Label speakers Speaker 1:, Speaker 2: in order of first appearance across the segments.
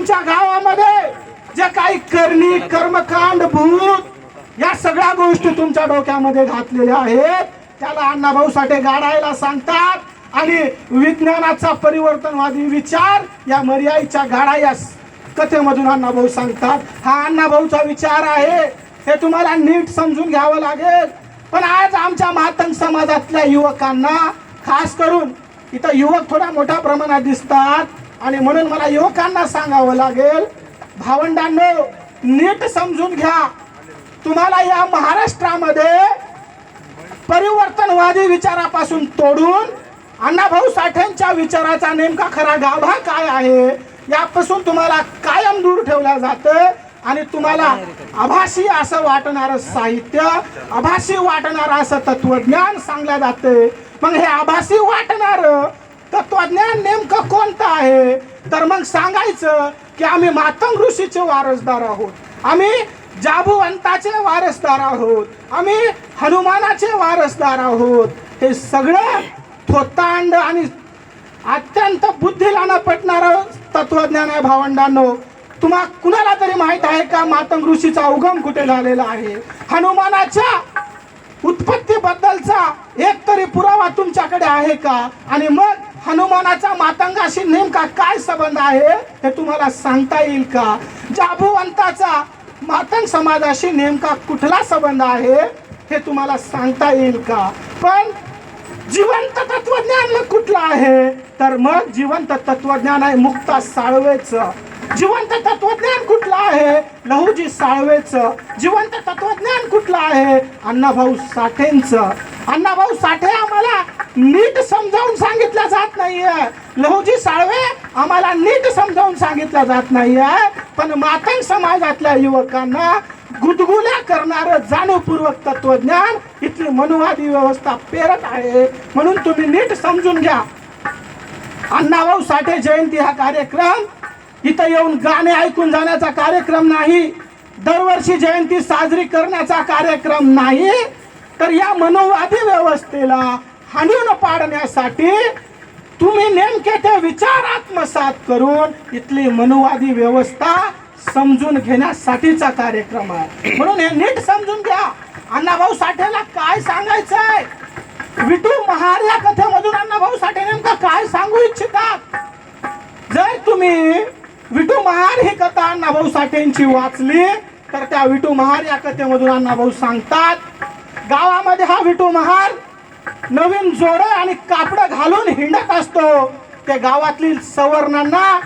Speaker 1: तुमच्या गावामध्ये जे काही करणी कर्मकांड भूत या सगळ्या गोष्टी तुमच्या डोक्यामध्ये घातलेल्या आहेत, त्याला अण्णाभाऊ साठे गाडायला सांगतात आणि विज्ञानाचा परिवर्तनवादी विचार या मर्यादेच्या गाडा या कथेमधून अण्णाभाऊ सांगतात. हा अण्णाभाऊचा विचार आहे, हे तुम्हाला नीट समजून घ्यावं लागेल. पण आज आमच्या मातंग समाजातल्या युवकांना, खास करून इथं युवक थोड्या मोठ्या प्रमाणात दिसतात आणि म्हणून मला युवकांना सांगावं लागेल, भावंडांनो नीट समजून घ्या. तुम्हाला या महाराष्ट्रामध्ये परिवर्तनवादी विचारापासून तोडून अण्णाभाऊ साठेंच्या विचाराचा नेमका खरा गाभा काय आहे यापासून तुम्हाला कायम दूर ठेवलं जातं आणि तुम्हाला आभासी असं वाटणारं साहित्य, आभासी वाटणारं असं तत्वज्ञान सांगलं जातं. मग हे आभासी वाटणारं तत्वज्ञान नेमकं कोणतं आहे? तर मग सांगायचं की आम्ही मातंग ऋषीचे वारसदार आहोत, आम्ही जांबुवंताचे वारसदार आहोत, आम्ही हनुमानाचे वारसदार आहोत. हे सगळं थोतांड आणि अत्यंत बुद्धीला न पटणारं तत्वज्ञान आहे. भावंडांनो, तुम्हा कुणाला तरी माहित आहे का मातंग ऋषीचा उगम कुठे झालेला आहे? हनुमानाच्या उत्पत्ती बद्दलचा एक तरी पुरावा तुमच्याकडे आहे का? आणि मग हनुमानाचा मातंगाशी नेमका काय संबंध आहे हे तुम्हाला सांगता येईल का? जांबुवंताचा मातंग समाजाशी नेमका कुठला संबंध आहे हे तुम्हाला सांगता येईल का? पण जिवंत तत्वज्ञान कुठलं आहे? तर मग जिवंत तत्वज्ञान आहे मुक्ता साळवेचं. जिवंत तत्वज्ञान कुठलं आहे? लहुजी साळवेचं. जिवंत तत्वज्ञान कुठलं आहे? अण्णाभाऊ साठेंचं. अण्णाभाऊ साठे आम्हाला नीट समजावून सांगितलं जात नाहीये, लहुजी साळवे आम्हाला नीट समजावून सांगितलं जात नाहीये. पण मातंग समाजातल्या युवकांना गुदगुल्या करणारं जाणीवपूर्वक तत्वज्ञान इथली मनुवादी व्यवस्था पेरत आहे. म्हणून तुम्ही नीट समजून घ्या. अण्णाभाऊ साठे जयंती हा कार्यक्रम इथं येऊन गाणे ऐकून जाण्याचा कार्यक्रम नाही, दरवर्षी जयंती साजरी करण्याचा कार्यक्रम नाही, तर या मनुवादी व्यवस्थेला हाणून पाडण्यासाठी तुम्ही नेमके ते विचार आत्मसात करून इथली मनुवादी व्यवस्था समजून घेण्यासाठीचा कार्यक्रम आहे. म्हणून हे नीट समजून घ्या. अण्णाभाऊ साठेला काय सांगायचंय? विठू महार या कथेमधून अण्णाभाऊ साठे नेमका काय सांगू इच्छितात? जर तुम्ही विठू महार ही कथा अण्णाभाऊ साठेंची वाचली तर त्या विठू महार या कथेमधून अण्णाभाऊ सांगतात, गावामध्ये हा विठू महार नवीन जोडे आणि कापडं घालून हिंडत असतो. त्या गावातील सवर्णांना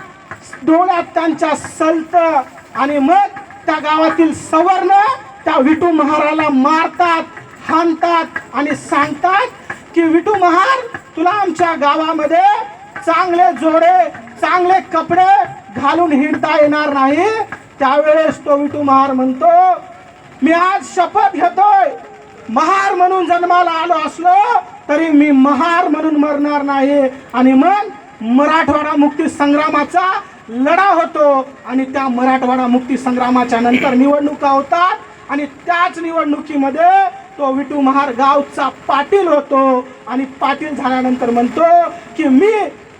Speaker 1: डोळ्यात त्यांच्या सलत आणि मग त्या गावातील सवर्ण त्या विठू महाराला मारतात, हाणतात आणि सांगतात की विठू महार, तुला आमच्या गावामध्ये चांगले जोडे चांगले कपडे घालून हिंडता येणार नाही. त्यावेळेस तो विठू महार म्हणतो, मी आज शपथ घेतोय, महार म्हणून जन्माला आलो असलो तरी मी महार म्हणून मरणार नाही. आणि मग मराठवाडा मुक्ती संग्रामाचा लढा होतो आणि त्या मराठवाडा मुक्ती संग्रामाच्या नंतर निवडणुका होतात आणि त्याच निवडणुकीमध्ये तो विठू महार गावचा पाटील होतो आणि पाटील झाल्यानंतर म्हणतो की मी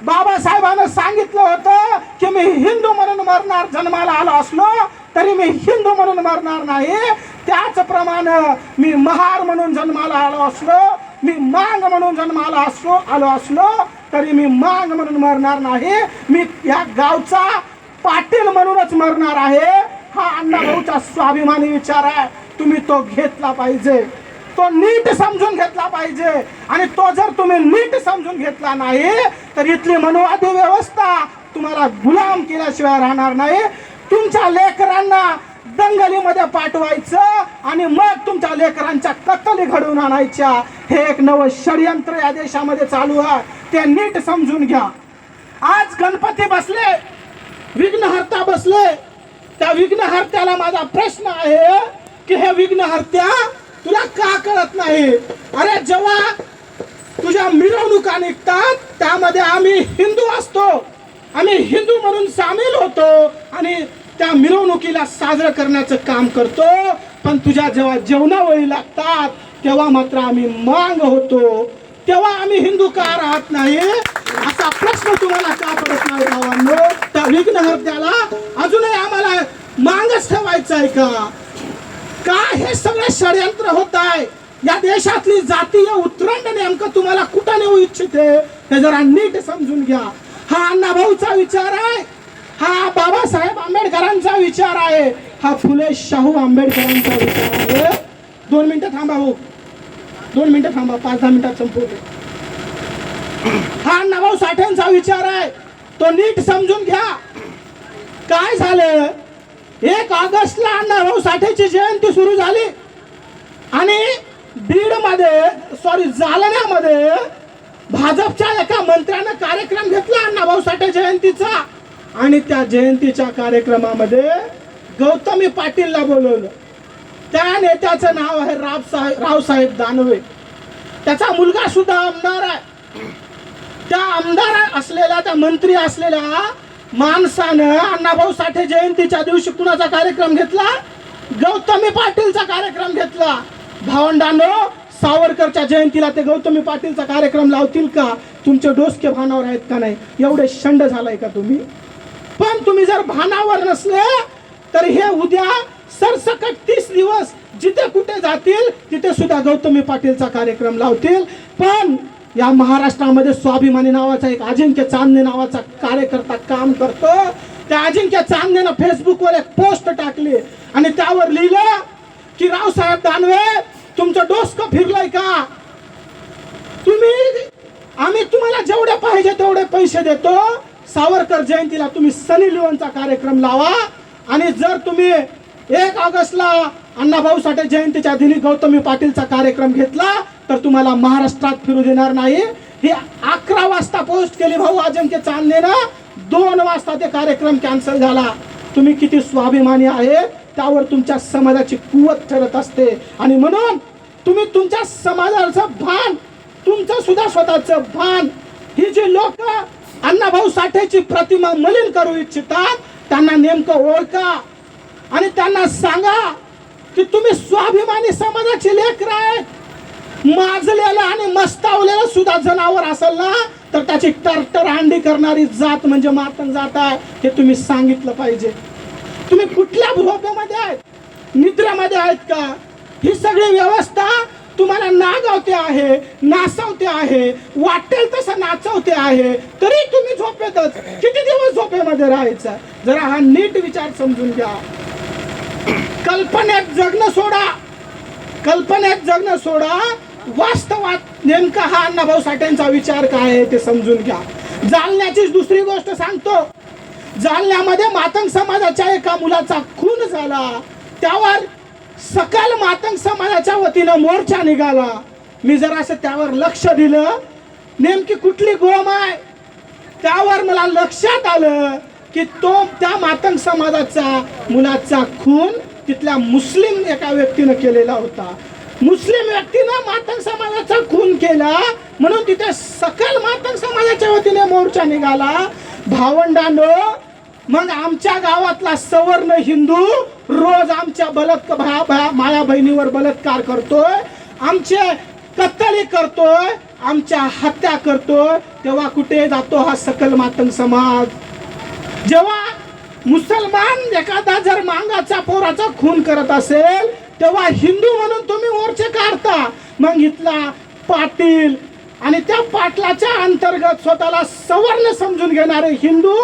Speaker 1: बाबासाहेबांना सांगितलं होतं की मी हिंदू म्हणून मरणार, जन्माला आलो असलो तरी मी हिंदू म्हणून मरणार नाही. त्याचप्रमाणे मी महार म्हणून जन्माला आलो असलो, मी मांग म्हणून जन्माला आलो असलो तरी मी मांग म्हणून मरणार नाही, मी या गावचा पाटील म्हणूनच मरणार आहे. हा अण्णाभाऊचा स्वाभिमानी विचार आहे. तुम्ही तो घेतला पाहिजे, तो नीट समजून घेतला पाहिजे. आणि तो जर तुम्ही नीट समजून घेतला नाही तर इथली मनुवादी व्यवस्था तुम्हाला गुलाम केल्याशिवाय राहणार नाही. तुमच्या लेकरांना दंगलीमध्ये पाठवायचं आणि मग तुमच्या लेकरांच्या कत्तली घडवून आणायच्या. हे एक नवं षडयंत्र या देशामध्ये चालू आहे, ते नीट समजून घ्या. आज गणपती बसले, विघ्नहर्ता बसले, त्या विघ्नहर्त्याला माझा प्रश्न आहे की हे विघ्नहर्त्या तुला का कळत नाही? अरे जेव्हा तुझ्या मिरवणुका निघतात त्यामध्ये आम्ही हिंदू असतो, आम्ही हिंदू म्हणून सामील होतो आणि त्या मिरवणुकीला साजरं करण्याचं काम करतो. पण तुझ्या जेव्हा जेवणावळी लागतात तेव्हा मात्र आम्ही मांग होतो, तेव्हा आम्ही हिंदू का राहत नाही? असा प्रश्न तुम्हाला का पडत नाही भावांनो? त्या विघ्नहर्त्याला अजूनही आम्हाला मागच ठेवायचं आहे का? काय हे सगळे षडयंत्र होत आहे? या देशातली जातीय उतरंड नेमकं तुम्हाला कुठं नेऊ इच्छिते हे जरा नीट समजून घ्या. हा अण्णाभाऊचा विचार आहे, हा बाबासाहेब आंबेडकरांचा विचार आहे, हा फुले शाहू आंबेडकरांचा विचार आहे. 2 मिनिटं थांबा भाऊ, 2 मिनिटं थांबा, 5-10 मिनिटात संपवतो. हा अण्णाभाऊ साठेंचा विचार आहे, तो नीट समजून घ्या. काय झालं, 1 ऑगस्टला अण्णाभाऊ साठेची जयंती सुरू झाली आणि जालन्यामध्ये भाजपच्या एका मंत्र्यानं कार्यक्रम घेतला अण्णाभाऊ साठे जयंतीचा आणि त्या जयंतीच्या कार्यक्रमामध्ये गौतमी पाटीलला बोलवलं. त्या नेत्याचं नाव आहे रावसाहेब दानवे. त्याचा मुलगा सुद्धा आमदार आहे. त्या आमदार असलेल्या, त्या मंत्री असलेल्या माणसानं अण्णाभाऊ साठे जयंतीच्या दिवशी कुणाचा कार्यक्रम घेतला? गौतमी पाटीलचा कार्यक्रम घेतला. भावंडांनो, सावरकरच्या जयंतीला ते गौतमी पाटीलचा कार्यक्रम लावतील का? तुमचे डोसके भानावर आहेत का नाही? एवढे शंड झालाय का तुम्ही? पण तुम्ही जर भानावर नसले तर हे उद्या सरसकट 30 दिवस जिथे कुठे जातील तिथे सुद्धा गौतमी पाटीलचा कार्यक्रम लावतील. पण या महाराष्ट्रामध्ये स्वाभिमानी नावाचा एक अजिंक्य चांदणे नावाचा कार्यकर्ता काम करतो. त्या अजिंक्य चांदणेनं फेसबुकवर एक पोस्ट टाकली आणि त्यावर लिहिलं की रावसाहेब दानवे, तुमचं डोसकं फिरलंय का? आम्ही तुम्हाला जेवढे पाहिजे तेवढे पैसे देतो. सावरकर जयंतीला तुम्ही सनी लिओनचा कार्यक्रम लावा आणि जर तुम्ही 1 ऑगस्टला अण्णाभाऊ साठे जयंतीच्या दिनी गौतमी पाटीलचा कार्यक्रम घेतला तर तुम्हाला महाराष्ट्रात फिरू देणार नाही. ही 11 वाजता पोस्ट केली भाऊ अजिंक्य चांदणेनं. 2 वाजता ते कार्यक्रम कॅन्सल झाला. तुम्ही किती स्वाभिमानी आहे त्यावर तुमच्या समाजाची कुवत ठरत असते आणि म्हणून तुम्ही तुमच्या समाजाचं भान, तुमचं सुद्धा स्वतःचं भान, ही जी लोक अण्णाभाऊ साठेची प्रतिमा मलिन करू इच्छितात त्यांना नेमकं ओळखा आणि त्यांना सांगा की तुम्ही स्वाभिमानी समाजाची लेकरं आहेत. माजलेलं आणि मस्तावलेलं सुद्धा जनावर असेल ना तर त्याची टरटर अंडी करणारी जात म्हणजे मातंग जात आहे हे तुम्ही सांगितलं पाहिजे. तुम्ही कुठल्या झोपेमध्ये आहेत? निद्रेमध्ये आहेत का? ही सगळी व्यवस्था तुम्हाला नागावते आहे, नाचवते आहे, वाटेल तसं नाचवते आहे, तरी तुम्ही झोपेतच. किती दिवस झोपेमध्ये राहायचं? जरा हा नीट विचार समजून घ्या. कल्पनेत जगणं सोडा, कल्पनेत जगणं सोडा. वास्तवात नेमका हा अण्णाभाऊ साठेंचा विचार काय आहे ते समजून घ्या. जालन्याची दुसरी गोष्ट सांगतो. जालन्यामध्ये मातंग समाजाच्या एका मुलाचा खून झाला. त्यावर सकल मातंग समाजाच्या वतीनं मोर्चा निघाला. मी जरा असं त्यावर लक्ष दिलं, नेमकी कुठली गोम आहे त्यावर मला लक्षात आलं की तो त्या मातंग समाजाचा मुलाचा खून तिथल्या मुस्लिम एका व्यक्तीनं केलेला होता. मुस्लिम व्यक्तीनं मातंग समाजाचा खून केला म्हणून तिथे सकल मातंग समाजाच्या वतीने मोर्चा निघाला. भावंडांनो, मग आमच्या गावातला सवर्ण हिंदू रोज आमच्या माया बहिणीवर बलात्कार करतोय, आमचे कत्तली करतोय, आमच्या हत्या करतोय, तेव्हा कुठे जातो हा सकल मातंग समाज? जेव्हा मुसलमान एखादा जर मांगाचा पोराचा खून करत असेल तेव्हा हिंदू म्हणून तुम्ही मोर्चे काढता. मग इथला पाटील आणि त्या पाटलाच्या अंतर्गत स्वतःला सवर्ण समजून घेणारे हिंदू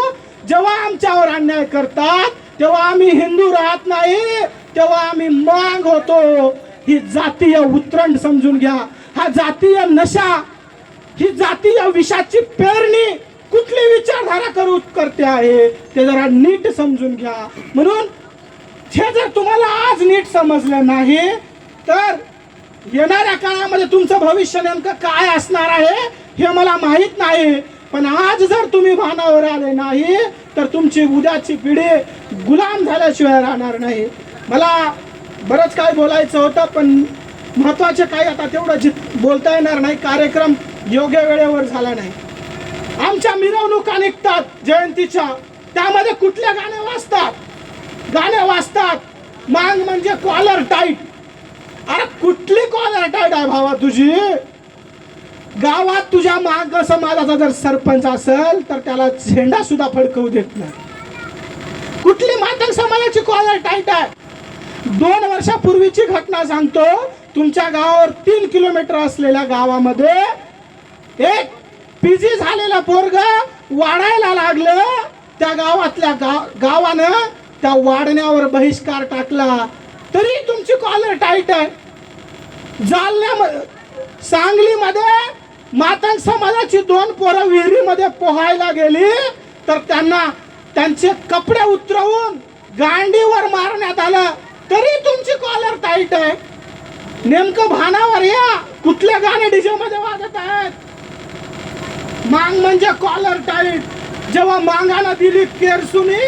Speaker 1: जेव्हा आमच्यावर अन्याय करतात तेव्हा आम्ही हिंदू राहत नाही, तेव्हा आम्ही मांग होतो. ही जातीय उतरंड समजून घ्या. हा जातीय नशा, ही जातीय विषाची पेरणी कुठली विचारधारा करते आहे ते जरा नीट समजून घ्या. म्हणून हे जर तुम्हाला आज नीट समजलं नाही तर येणाऱ्या काळामध्ये तुमचं भविष्य नेमकं काय असणार आहे हे मला माहित नाही. पण आज जर तुम्ही भानावर आले नाही तर तुमची उद्याची पिढी गुलाम झाल्याशिवाय राहणार नाही. मला बरंच काय बोलायचं होतं पण महत्वाचे काही आता तेवढं बोलता येणार नाही. कार्यक्रम योग्य वेळेवर झाला नाही. आमच्या मिरवणुका निघतात जयंतीच्या, त्यामध्ये कुठले गाणे वाजतात? गाणे वाजतात मांग म्हणजे कॉलर टाईट. अरे कुठली कॉलर टाईट आहे भावा तुझी? गावात तुझ्या माग समाजाचा जर सरपंच असेल तर त्याला झेंडा सुद्धा फडकवू देत नाही. कुठली मातंग समाजाची कॉलर टाईट आहे? 2 वर्षापूर्वीची घटना सांगतो. तुमच्या गावावर 3 किलोमीटर असलेल्या गावामध्ये एक पीजी झालेला पोरग वाढायला लागलं. त्या गावातल्या गावानं त्या वाढण्यावर बहिष्कार टाकला, तरी तुमची कॉलर टाईट आहे. सांगलीमध्ये मातंग समाजाची 2 पोरं विहिरीमध्ये पोहायला गेली, तर त्यांना त्यांचे कपडे उतरवून गांडीवर मारण्यात आलं, तरी तुमची कॉलर टाईट आहे. नेमकं भानावर या. कुठले गाणे डीजे मध्ये वाजत आहेत? मांग म्हणजे कॉलर टाईट. जेव्हा मांगानं दिली केरसुनी,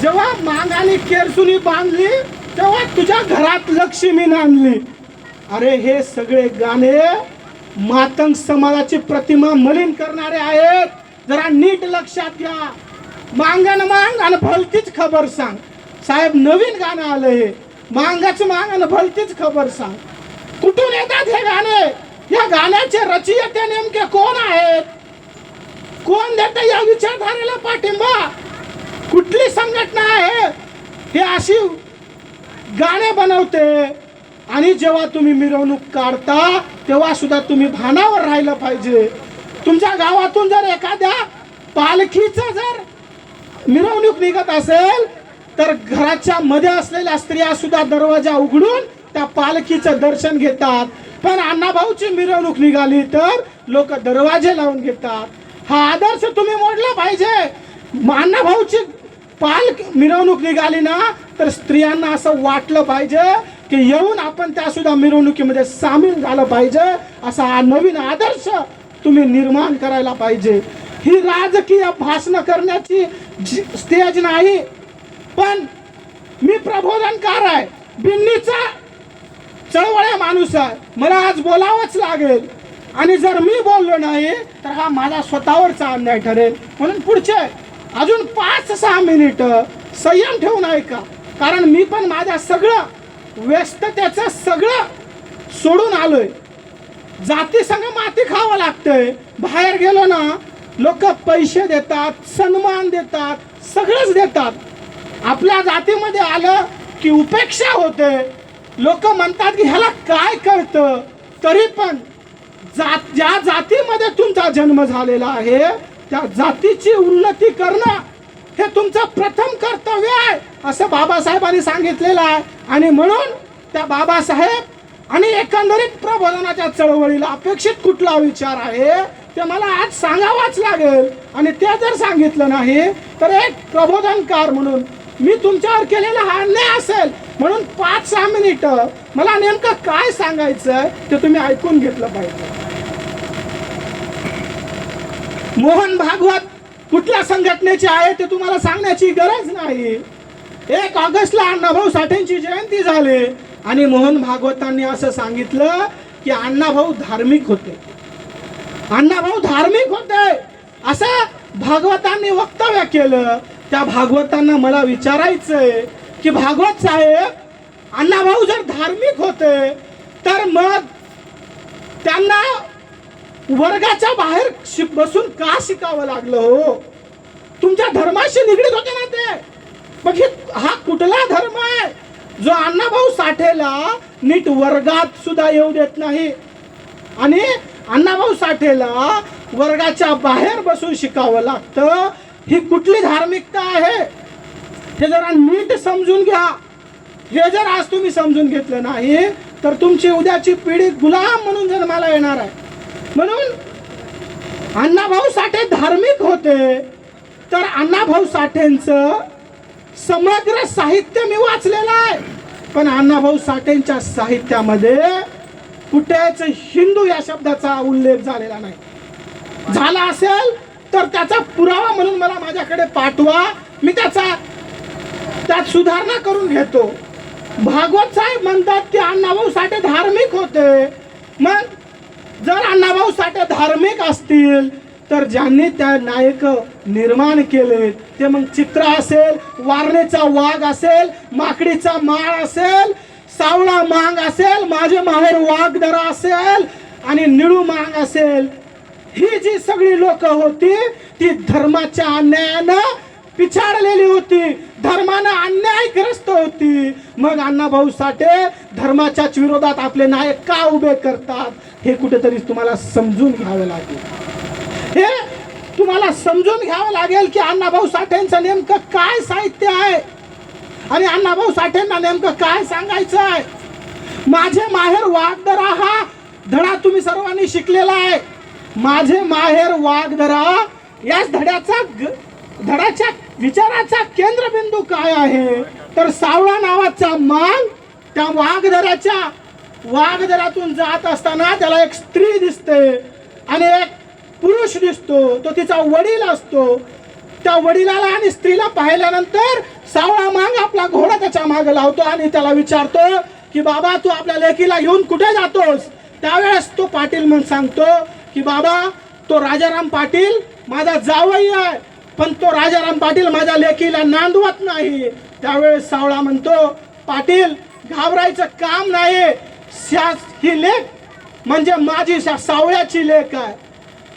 Speaker 1: जेव्हा मांगाने केरसुनी बांधली, तेव्हा तुझ्या घरात लक्ष्मी आणली. अरे हे सगळे गाणे मातंग समाजाची प्रतिमा मलिन करणारे आहेत. जरा नीट लक्षात घ्या. मांगन मांग आणि भलतीच खबर सांग. साहेब नवीन गाणं आलं हे, मांगाचं मांग आणि भलतीच खबर सांग. कुठून येतात हे गाणे? या गाण्याचे रचयिते नेमके कोण आहेत? कोण देते या विचारधारेला पाठिंबा? कुठली संघटना आहे हे अशी गाणे बनवते? आणि जेव्हा तुम्ही मिरवणूक काढता तेव्हा सुद्धा तुम्ही भानावर राहिलं पाहिजे. तुमच्या गावातून जर एखाद्या पालखीचं जर मिरवणूक निघत असेल, तर घराच्या मध्ये असलेल्या स्त्रिया सुद्धा दरवाजा उघडून त्या पालखीचं दर्शन घेतात. पण अण्णाभाऊची मिरवणूक निघाली तर लोक दरवाजे लावून घेतात. हा आदर्श तुम्ही मोडला पाहिजे. अण्णाभाऊची मिरवणूक निघाली ना, तर स्त्रियांना असं वाटलं पाहिजे की येऊन आपण त्या सुद्धा मिरवणुकीमध्ये सामील झालं पाहिजे. असा हा नवीन आदर्श तुम्ही निर्माण करायला पाहिजे. ही राजकीय भाषण करण्याची स्टेज नाही, पण मी प्रबोधनकार आहे, बिन्नीचा चळवळ्या माणूस आहे. मला आज बोलावंच लागेल, आणि जर मी बोललो नाही तर हा माझा स्वतःवरचा अन्याय ठरेल. म्हणून पुढचे अजून 5-6 मिनिट संयम ठेवून ऐका. कारण मी पण माझ्या सगळं व्यस्ततेचं सगळं सोडून आलोय. जाती संग माती खावं लागतंय. बाहेर गेलो ना, लोक पैसे देतात, सन्मान देतात, सगळंच देतात. आपल्या जातीमध्ये आलं की उपेक्षा होते. लोक म्हणतात की ह्याला काय कळतं. तरी पण ज्या जातीमध्ये तुमचा जन्म झालेला आहे त्या जातीची उन्नती करणं हे तुमचं प्रथम कर्तव्य आहे, असं बाबासाहेबांनी सांगितलेलं आहे. आणि म्हणून त्या बाबासाहेब आणि एकंदरीत प्रबोधनाच्या चळवळीला अपेक्षित कुठला विचार आहे ते मला आज सांगावाच लागेल. आणि ते जर सांगितलं नाही तर एक प्रबोधनकार म्हणून मी तुमच्यावर केलेला हा अन्याय असेल. म्हणून 5-6 मिनिट मला नेमकं काय सांगायचं ते तुम्ही ऐकून घेतलं पाहिजे. मोहन भागवत कुठल्या संघटनेचे आहे ते तुम्हाला सांगण्याची गरज नाही. 1 ऑगस्टला अण्णाभाऊ साठेंची जयंती झाली आणि मोहन भागवतांनी असं सांगितलं की अण्णाभाऊ धार्मिक होते. अण्णाभाऊ धार्मिक होते असं भागवतांनी वक्तव्य केलं. त्या भागवतांना मला विचारायचंय की भागवत साहेब, अण्णाभाऊ जर धार्मिक होते तर मग त्यांना वर्गाच्या बाहेर बसून का शिकावं लागलं हो? तुमच्या धर्माशी निगडीत होते ना ते. मग हा कुठला धर्म आहे जो अण्णाभाऊ साठेला नीट वर्गात सुद्धा येऊ देत नाही आणि अण्णाभाऊ साठेला वर्गाच्या बाहेर बसून शिकावं लागतं? ही कुठली धार्मिकता आहे? हे जरा नीट समजून घ्या. हे जर आज तुम्ही समजून घेतलं नाही तर तुमची उद्याची पिढी गुलाम म्हणून जन्माला येणार आहे. म्हणून अण्णाभाऊ साठे धार्मिक होते तर अण्णाभाऊ साठेंचं समग्र साहित्य मी वाचलेलं आहे, पण अण्णाभाऊ साठेंच्या साहित्यामध्ये कुठेच हिंदू या शब्दाचा उल्लेख झालेला नाही. झाला असेल तर त्याचा पुरावा म्हणून मला माझ्याकडे पाठवा, मी त्यात सुधारणा करून घेतो. भागवत साहेब म्हणतात की अण्णाभाऊ साठे धार्मिक होते. मग जर अण्णाभाऊ साठे धार्मिक असतील तर ज्यांनी त्या नायक निर्माण केले ते मग चित्र असेल, वारणेचा वाघ असेल, माकडीचा माळ असेल, सावळा मांग असेल, माझे माहेर वाघदरा असेल आणि निळू मांग असेल, ही जी सगळी लोक होती ती धर्माच्या अन्यायानं पिछाडलेली होती, धर्मानं अन्यायग्रस्त होती. मग अण्णाभाऊ साठे धर्माच्याच विरोधात आपले नायक का उभे करतात, हे कुठेतरी तुम्हाला समजून घ्यावं लागेल. हे तुम्हाला समजून घ्यावं लागेल की अण्णाभाऊ साठेंचं नेमकं काय साहित्य आहे आणि अण्णाभाऊ साठेंना नेमकं काय सांगायचं आहे. माझे माहेर वाघदरा हा धडा तुम्ही सर्वांनी शिकलेला आहे. माझे माहेर वाघदरा या धड्याच्या विचाराचा केंद्रबिंदू काय आहे, तर सावळा नावाचा मांग त्या वाघदऱ्यातून जात असताना त्याला एक स्त्री दिसते आणि एक पुरुष दिसतो, तो तिचा वडील असतो. त्या वडिलाला आणि स्त्रीला पाहिल्यानंतर सावळा मांग आपला घोडा त्याच्या मागे लावतो आणि त्याला विचारतो की बाबा तू आपल्या लेकीला घेऊन कुठे जातोस. त्यावेळेस तो पाटील म्हणून सांगतो की बाबा तो राजाराम पाटील माझा जावई आहे, पण तो राजाराम पाटील माझ्या लेकीला नांदवत नाही. त्यावेळेस सावळा म्हणतो पाटील घाबरायचं काम नाही, ही लेक म्हणजे माझी सावळ्याची लेक आहे.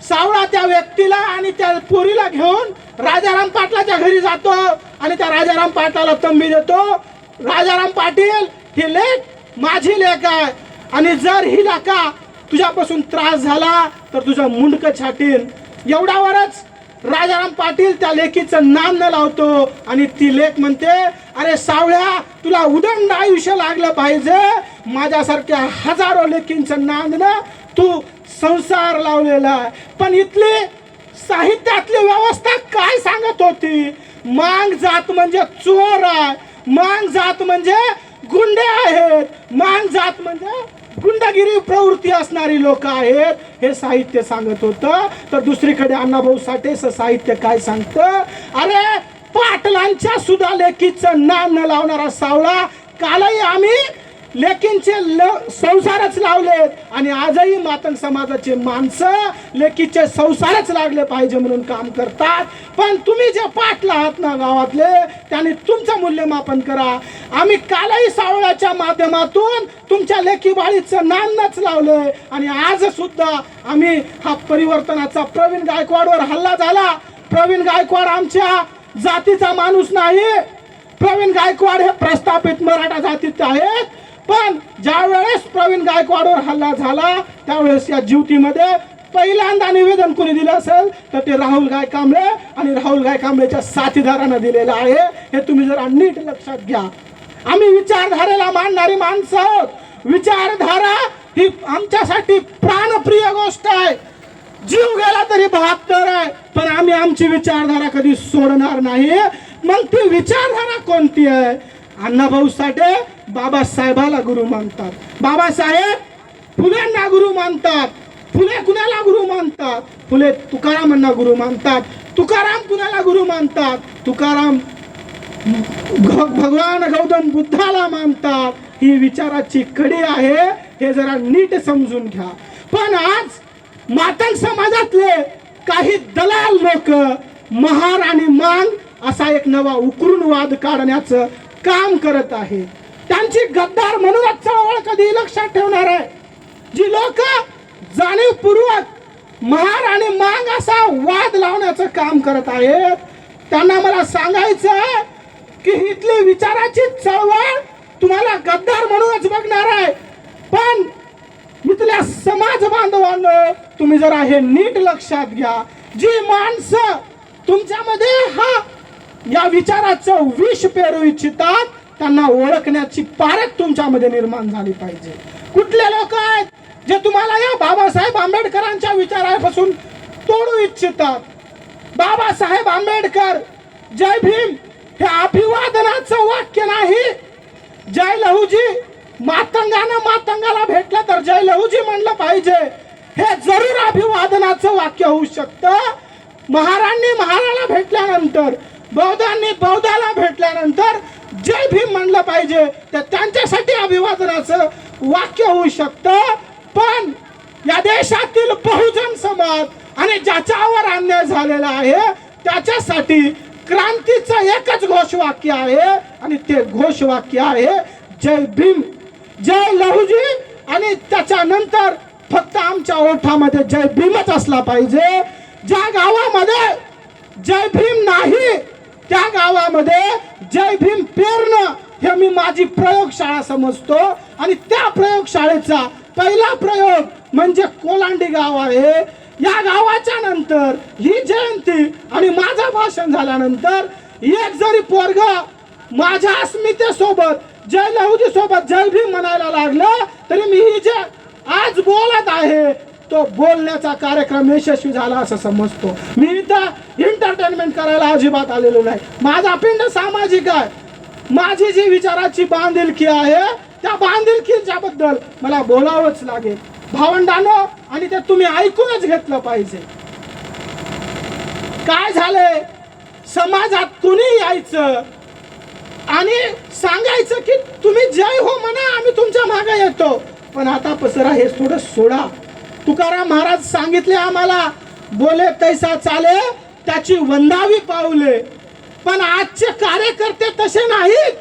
Speaker 1: सावळा त्या व्यक्तीला आणि त्या पोरीला घेऊन राजाराम पाटलाच्या घरी जातो आणि त्या राजाराम पाटलाला तंबी देतो, राजाराम पाटील ही लेक माझी लेक आहे आणि जर हिला का तुझ्यापासून त्रास झाला तर तुझं मुंडकं छाटीन. एवढ्यावरच राजाराम पाटील त्या लेकीचं नाम न लावतो आणि ती लेक म्हणते अरे सावळ्या तुला उदंड आयुष्य लागलं पाहिजे, माझ्यासारख्या हजारो लेकींचं नांदणं तू संसार लावलेला आहे. पण इथली साहित्यातली व्यवस्था काय सांगत होती, मांग जात म्हणजे चोर आहे, मांग जात म्हणजे गुंडे आहेत, मांग जात म्हणजे गुंडगिरी प्रवृत्ती असणारी लोक आहेत, हे साहित्य सांगत होतं. तर दुसरीकडे अण्णाभाऊ साठेचं साहित्य काय सांगतं, अरे पाटलांच्या सुद्धा लेकीचं नाम न लावणारा सावळा, कालही आम्ही लेकींचे संसारच लावलेत आणि आजही मातंग समाजाचे माणसं लेकीचे संसारच लागले पाहिजे म्हणून काम करतात. पण तुम्ही जे पाटला आहात ना गावातले, त्याने तुमचं मूल्यमापन करा. आम्ही कालही सावळ्याच्या माध्यमातून तुमच्या लेकी बाळीचं नामच लावलंय आणि आज सुद्धा आम्ही हा परिवर्तनाचा प्रवीण गायकवाडवर हल्ला झाला. प्रवीण गायकवाड आमच्या जातीचा माणूस नाही, प्रवीण गायकवाड हे प्रस्थापित मराठा जातीत आहेत. पण ज्या वेळेस प्रवीण गायकवाडवर हल्ला झाला त्यावेळेस या ज्योतीमध्ये पहिल्यांदा निवेदन कोणी दिलं असेल तर ते राहुल गाय कांबळे आणि राहुल गाय कांबळेच्या साथीदारांना दिलेलं आहे. हे तुम्ही जरा नीट लक्षात घ्या. आम्ही विचारधारेला मानणारी माणसं आहोत. विचारधारा ही आमच्यासाठी प्राणप्रिय गोष्ट आहे. जीव गेला तरी 72 आहे, पण आम्ही आमची विचारधारा कधी सोडणार नाही. मग ती विचारधारा कोणती आहे? अण्णाभाऊ साठे बाबासाहेबाला गुरु मानतात, बाबासाहेब फुलेंना गुरु मानतात. फुले कुणाला गुरु मानतात? फुले तुकारामांना गुरु मानतात. तुकाराम कुणाला गुरु मानतात? तुकाराम भगवान गौतम बुद्धाला मानतात. ही विचाराची कडी आहे, हे जरा नीट समजून घ्या. पण आज मातंग समाजातले काही दलाल लोक महार आणि मांग असा एक नवा उकरूनवाद काढण्याचं काम करत आहे. त्यांची गद्दार म्हणूनच चळवळ कधी लक्षात ठेवणार आहे. जी लोक जाणीवपूर्वक महार आणि मांग असा वाद लावण्याचं काम करत आहेत, त्यांना मला सांगायचं आहे की इथली विचाराची चळवळ तुम्हाला गद्दार म्हणूनच बघणार आहे. पण इथल्या समाज बांधवांनो, तुम्ही जरा हे नीट लक्षात घ्या. जी माणसं तुमच्यामध्ये या विचाराचं विष पेरू इच्छितात त्यांना ओळखण्याची पारख तुमच्यामध्ये निर्माण झाली पाहिजे. कुठले लोक आहेत जे तुम्हाला या बाबासाहेब आंबेडकरांच्या विचारापासून तोडू इच्छितात? बाबासाहेब आंबेडकर जय भीम हे अभिवादनाचं वाक्य नाही. जय लहूजी मातंगानं मातंगाला भेटलं तर जय लहूजी म्हणलं पाहिजे, हे जरूर अभिवादनाचं वाक्य होऊ शकतं. महारांनी महाराला भेटल्यानंतर, बौद्धांनी बौद्धाला भेटल्यानंतर जय भीम म्हणलं पाहिजे, तर त्यांच्यासाठी अभिवादनाचं वाक्य होऊ शकतं. पण या देशातील बहुजन समाज आणि ज्याच्यावर अन्याय झालेला आहे त्याच्यासाठी क्रांतीचं एकच घोषवाक्य आहे आणि ते घोषवाक्य आहे जय भीम, जय लहूजी. आणि त्याच्यानंतर फक्त आमच्या ओठामध्ये जय भीमच असला पाहिजे. ज्या गावामध्ये जय भीम नाही त्या गावामध्ये जय भीम पेरणं हे मी माझी प्रयोगशाळा समजतो आणि त्या प्रयोगशाळेचा पहिला प्रयोग म्हणजे कोलांडी गाव आहे. या गावाच्या नंतर ही जयंती आणि माझं भाषण झाल्यानंतर एक जरी पोरग माझ्या अस्मितेसोबत जय लहुजी सोबत जय भीम म्हणायला लागलं तरी मी ही जे आज बोलत आहे तो बोलण्याचा कार्यक्रम यशस्वी झाला असं समजतो. मी इथं एंटरटेनमेंट करायला अजिबात आलेलो नाही. माझा पिंड सामाजिक आहे. माझी जी विचाराची बांधिलकी आहे त्या बांधिलकीच्या बद्दल मला बोलावंच लागेल भावंडांनो, आणि ते तुम्ही ऐकूनच घेतलं पाहिजे. काय झालंय, समाजात कुणी यायचं आणि सांगायचं की तुम्ही जय हो म्हणा, आम्ही तुमच्या मागे येतो. पण आता पसरा हे थोडं सोडा. तुकाराम महाराज सांगितले आम्हाला, बोले तैसा चाले त्याची वंदावी पाऊले. पण आजचे कार्यकर्ते तसे नाहीत.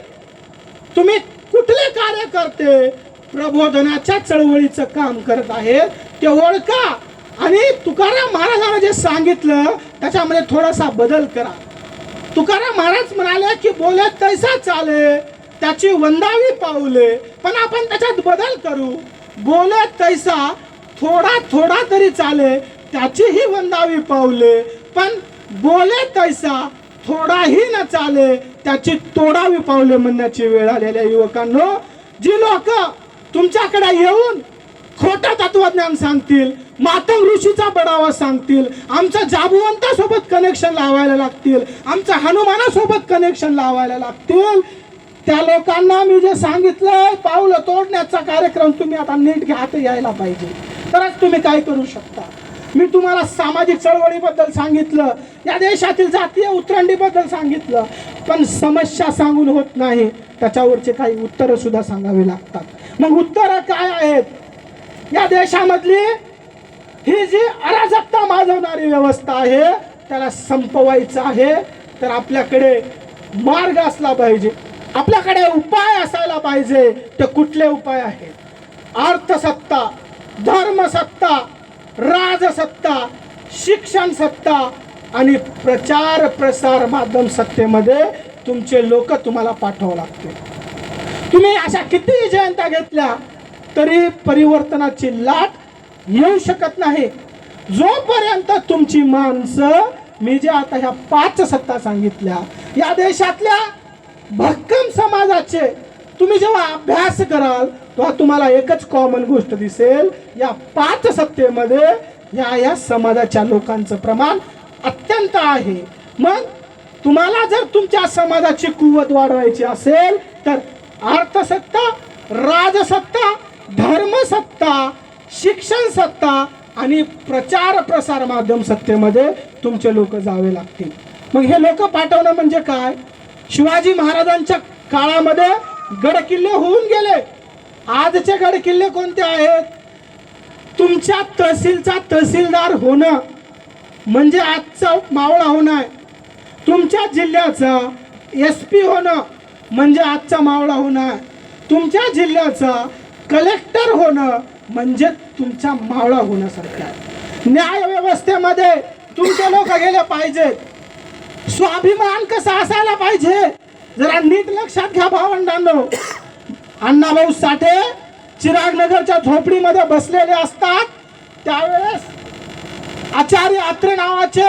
Speaker 1: तुम्ही कुठले कार्यकर्ते प्रबोधनाच्या चळवळीचं काम करत आहेत ते ओळखा आणि तुकाराम महाराजांना जे सांगितलं त्याच्यामध्ये थोडासा बदल करा. तुकाराम महाराज म्हणाले की बोले तैसा चाले त्याची वंदावी पाऊले, पण आपण त्याच्यात बदल करू. बोले तैसा थोडा थोडा तरी चाले त्याचीही वंदावी पाऊले, पण बोले तैसा थोडाही न चाले त्याची तोडावी पावले म्हणण्याची वेळ आलेल्या युवकांनो. जी लोक तुमच्याकडे येऊन खोटं तत्वज्ञान सांगतील, मातंग ऋषीचा बडावा सांगतील, आमचं जाबुवंतासोबत कनेक्शन लावायला लागतील, आमचं हनुमानासोबत कनेक्शन लावायला लागतील, त्या लोकांना मी जे सांगितलंय पाऊलं तोडण्याचा कार्यक्रम तुम्ही आता नीट घ्यात यायला पाहिजे, तरच तुम्ही काय करू शकता. मी तुम्हाला सामाजिक चळवळीबद्दल सांगितलं, या देशातील जातीय उतरंडीबद्दल सांगितलं, पण समस्या सांगून होत नाही, त्याच्यावरचे काही उत्तरं सुद्धा सांगावी लागतात. मग उत्तरं काय आहेत? या देशामधली ही जी अराजकता माजवणारी व्यवस्था आहे त्याला संपवायचं आहे, तर आपल्याकडे मार्ग असला पाहिजे, आपल्याकडे उपाय असायला पाहिजे. ते कुठले उपाय आहेत? अर्थसत्ता, धर्मसत्ता, राजसत्ता, शिक्षण सत्ता आणि प्रचार प्रसार माध्यम सत्तेमध्ये तुमचे लोक तुम्हाला पाठवावं लागतील. तुम्ही अशा किती जयंत्या घेतल्या तरी परिवर्तनाची लाट येऊ शकत नाही जोपर्यंत तुमची माणसं, मी जे आता ह्या 5 सत्ता सांगितल्या, या देशातल्या भक्कम समाजाचे तुम्ही जेव्हा अभ्यास कराल तेव्हा तुम्हाला एकच कॉमन गोष्ट दिसेल, या 5 सत्तेमध्ये या समाजाच्या लोकांचं प्रमाण अत्यंत आहे. मग तुम्हाला जर तुमच्या समाजाची कुवत वाढवायची असेल तर अर्थसत्ता, राजसत्ता, धर्मसत्ता, शिक्षण सत्ता आणि प्रचार प्रसार माध्यम सत्तेमध्ये तुमचे लोक जावे लागतील. मग हे लोक पाठवणं म्हणजे काय? शिवाजी महाराजांच्या काळामध्ये गड किल्ले होऊन गेले. आजचे गड किल्ले कोणते आहेत? तुमच्या तहसीलचा तहसीलदार होणं म्हणजे आजचा मावळा होणं आहे. तुमच्या जिल्ह्याचा SP होणं म्हणजे आजचा मावळा होणं आहे. तुमच्या जिल्ह्याचा कलेक्टर होणं म्हणजे तुमचा मावळा होण्यासारखं आहे. न्याय व्यवस्थेमध्ये तुमचे लोक गेले पाहिजेत. स्वाभिमान कसा असायला पाहिजे जरा नीट लक्षात घ्या भावंडांनो. अण्णाभाऊ साठे चिरागनगरच्या झोपडीमध्ये बसलेले असतात त्यावेळेस आचार्य अत्रे नावाचे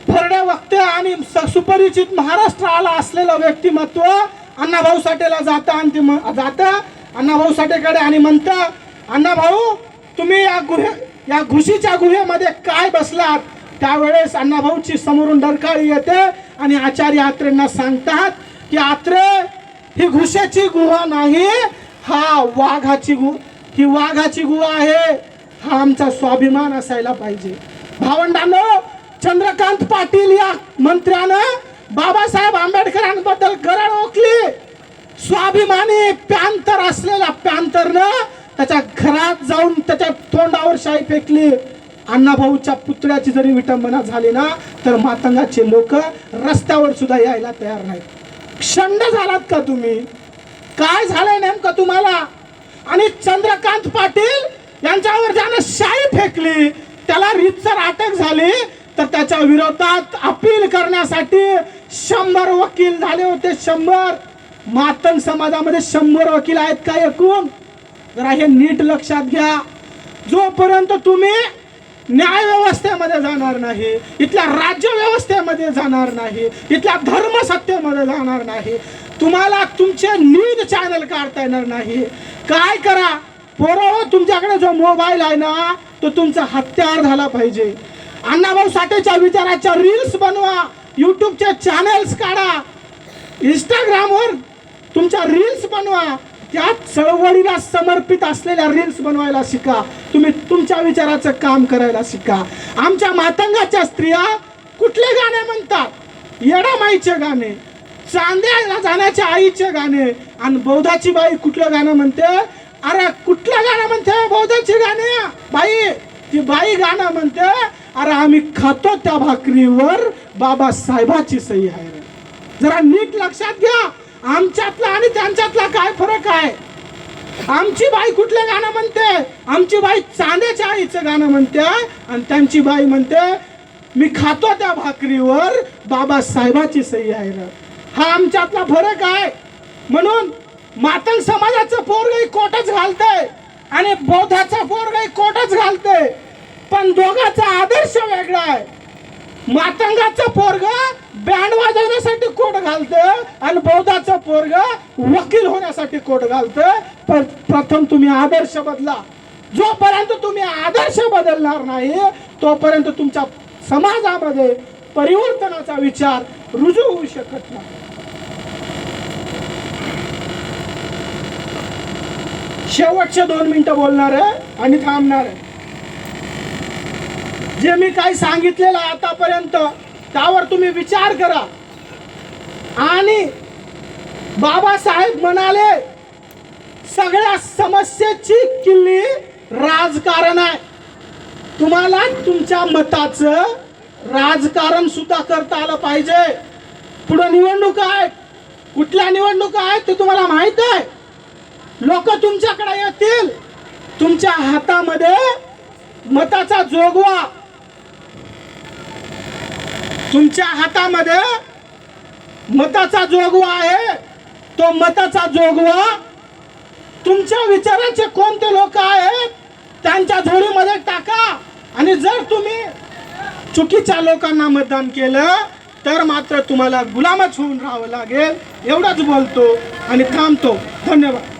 Speaker 1: भरडे वक्ते आणि सुपरिचित महाराष्ट्राला असलेलं व्यक्तिमत्व अण्णाभाऊ साठेला जातं आणि ते जातं अण्णाभाऊ साठेकडे आणि म्हणतं, अण्णाभाऊ तुम्ही या घुशीच्या गुहेमध्ये काय बसलात? त्यावेळेस अण्णाभाऊची समोरून डरकाळी येते आणि आचार्य आत्रेंना सांगतात की आत्रे, ही घुशेची गुहा नाही, हा ही वाघाची गुहा आहे. हा आमचा स्वाभिमान असायला पाहिजे. भावंडांनो, चंद्रकांत पाटील या मंत्र्यानं बाबासाहेब आंबेडकरांबद्दल गरळ ओकली. स्वाभिमानी पॅंथर असलेल्या पॅंथरनं त्याच्या घरात जाऊन त्याच्या तोंडावर शाई फेकली. अण्णाभाऊच्या पुतळ्याची जरी विटंबना झाली ना तर मातंगाचे लोक रस्त्यावर सुद्धा यायला तयार नाहीत. क्षंड झालात का तुम्ही? काय झालंय नेमकं तुम्हाला? आणि चंद्रकांत पाटील यांच्यावर ज्यानं शाई फेकली त्याला रीतसर अटक झाली. तर त्याच्या विरोधात अपील करण्यासाठी 100 वकील झाले होते. 100. मातंग समाजामध्ये 100 वकील आहेत का एकूण? जरा हे नीट लक्षात घ्या. जोपर्यंत तुम्ही न्याय व्यवस्थेमध्ये जाणार नाही, इथल्या राज्य व्यवस्थेमध्ये जाणार नाही, इथल्या धर्मसत्तेमध्ये जाणार नाही, तुम्हाला तुमचे न्यूज चॅनल काढता येणार नाही. काय करा पोरं, तुमच्याकडे जो मोबाईल आहे ना तो तुमचा हत्यार झाला पाहिजे. अण्णाभाऊ साठेच्या विचाराच्या रील्स बनवा, युट्यूबचे चॅनल्स काढा, इंस्टाग्रामवर तुमच्या रील्स बनवा, त्या चळवळीला समर्पित असलेल्या रील्स बनवायला शिका. तुम्ही तुमच्या विचाराचं काम करायला शिका. आमच्या मातंगाच्या स्त्रिया कुठले गाणे म्हणतात? येडामाईचे गाणे, चांद्याला जाण्याच्या आईचे गाणे. आणि बौद्धाची बाई कुठलं गाणं म्हणते? अरे कुठलं गाणं म्हणते बौद्धाची गाणे? बाई, ती बाई गाणं म्हणते, अरे आम्ही खातो त्या भाकरीवर बाबासाहेबाची सही आहे. जरा नीट लक्षात घ्या, आमच्यातला आणि त्यांच्यातला काय फरक आहे. आमची बाई कुठलं गाणं म्हणते? आमची बाई चांद्याच्या आईचं गाणं म्हणते, आणि त्यांची बाई म्हणते मी खातो त्या भाकरीवर बाबासाहेबाची सही आहे. हा आमच्यातला फरक आहे. म्हणून मातंग समाजाचं पोरगही कोटच घालतंय आणि बौद्धाचं पोरगही कोटच घालतंय, पण दोघांचा आदर्श वेगळा आहे. मातंगाचं पोरग बँड वाजवण्यासाठी कोट घालतं आणि बौद्धाचं पोरग वकील होण्यासाठी कोट घालतं. पण प्रथम तुम्ही आदर्श बदला. जोपर्यंत तुम्ही आदर्श बदलणार नाही तोपर्यंत तुमच्या समाजामध्ये परिवर्तनाचा विचार रुजू होऊ शकत नाही. शेवटचे 2 मिनिटं बोलणार आहे आणि थांबणार आहे. जे मी काही सांगितलेलं आहे आतापर्यंत त्यावर तुम्ही विचार करा. आणि बाबासाहेब म्हणाले सगळ्या समस्येची किल्ली राजकारण आहे. तुम्हाला तुमच्या मताचं राजकारण सुद्धा करता आलं पाहिजे. पुढे निवडणुका आहेत. कुठल्या निवडणुका आहेत ते तुम्हाला माहित आहे. लोक तुमच्याकडे येतील, तुमच्या हातामध्ये मताचा जोगवा, तुमच्या हातामध्ये मताचा जोगवा आहे. तो मताचा जोगवा तुमच्या विचाराचे कोणते लोक आहेत त्यांच्या झोळीमध्ये टाका. आणि जर तुम्ही चुकीच्या लोकांना मतदान केलं तर मात्र तुम्हाला गुलामच होऊन राहावं लागेल. एवढंच बोलतो आणि थांबतो. धन्यवाद.